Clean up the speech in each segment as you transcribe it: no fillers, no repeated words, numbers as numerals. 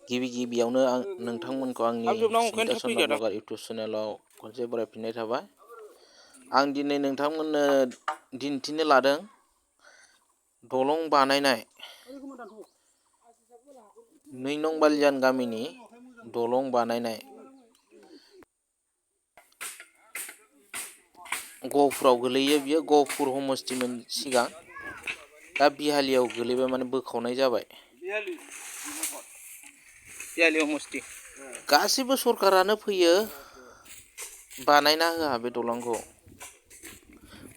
गिबियावनो आं नोंथांमोनखौ आंनि स्निता चन्द्र ब्लगार इउटुब चेनेलाव खनसे बरायफिननाय थाबाय। आं दिनै नोंथांमोननो दिन्थिनो लादों दलं बानायनाय 2 नं बालियान गामिनि दलं बानायनाय। गहपुराव गोलैयो बियो, गहपुर समस्तिमोन सिगां, दा बिहालियाव गोलैबाय, माने बोखावनाय जाबाय। बिहाली समस्ति गासिबो सरकारानो फैयो, बानायना होआ बे दलांखौ।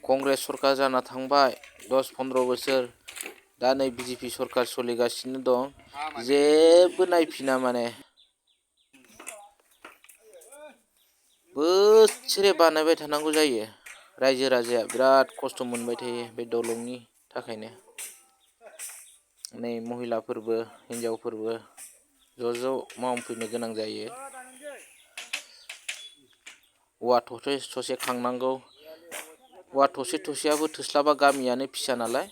कंग्रेस सरकार जाना थांबाय 10-15 बोसोर, दा नै बिजेपि सरकार सोलिगासिनो दं, जेबो नायफिना माने। बोसोरे बानायबाय थानांगौ जायो। रायजो राजाया बिराद खस्थ' मोनबाय थायो बे दलंनि थाखायनो। नै महिलाफोरबो हिनजावफोरबो ज' मावफैनो गोनां जायो। औवा थसे खांनांगौ। औवा थसेयाबो थोस्लाबा, गामियानो फिसा नालाय।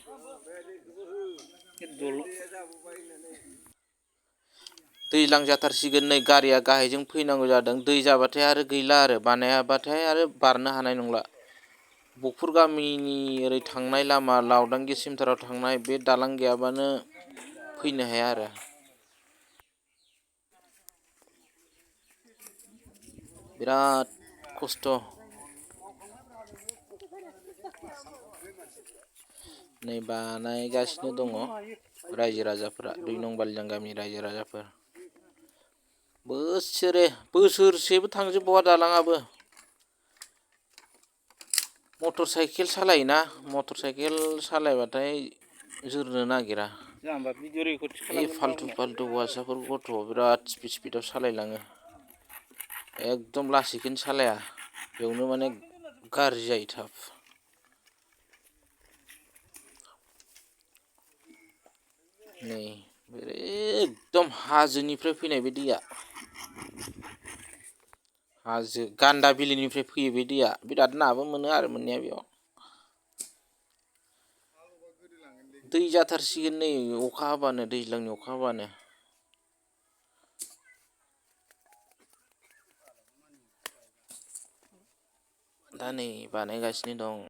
दैज्लां जाथारसिगोन, नै गारिया गाहायजों फैनांगौ जादों। दै जाबाथाय आरो गैला, आरो बानायाबाथाय आरो बारनो हानाय नंला। बखुर गामिनि ओरै थांनाय लामा, लावदांगि सिमथाराव थांनाय बे दालां गैयाबानो फैनो हाया आरो। बिराद खस्थ'। नै बानायगासिनो दङ रायजो राजाफोरा, 2 नं बालियान गामिनि रायजो राजाफोर। बोसोरसेबो थांजोबबावा दालाङाबो। मटर साइकेल सालायोना, मटर साइकेल सालायबाथाय जोरनो नागिरा। बे फाल्थु हौवासाफोर गथ' बिराद स्पिडआव सालायलाङो। एकदम लासैखौनो सालाया, बेयावनो माने गाज्रि जायो थाब। नै एकदम हाजोनिफ्राय फैनाय बे दैया। हाजो गान्दा बिलिनिफ्राय फैयो बे दैया। बिराद नाबो मोनो आरो मोननाया बेयाव। दै जाथारसिगोन नै अखा हाबानो, दैज्लांनि अखा हाबानो। दा नै बानायगासिनो दं।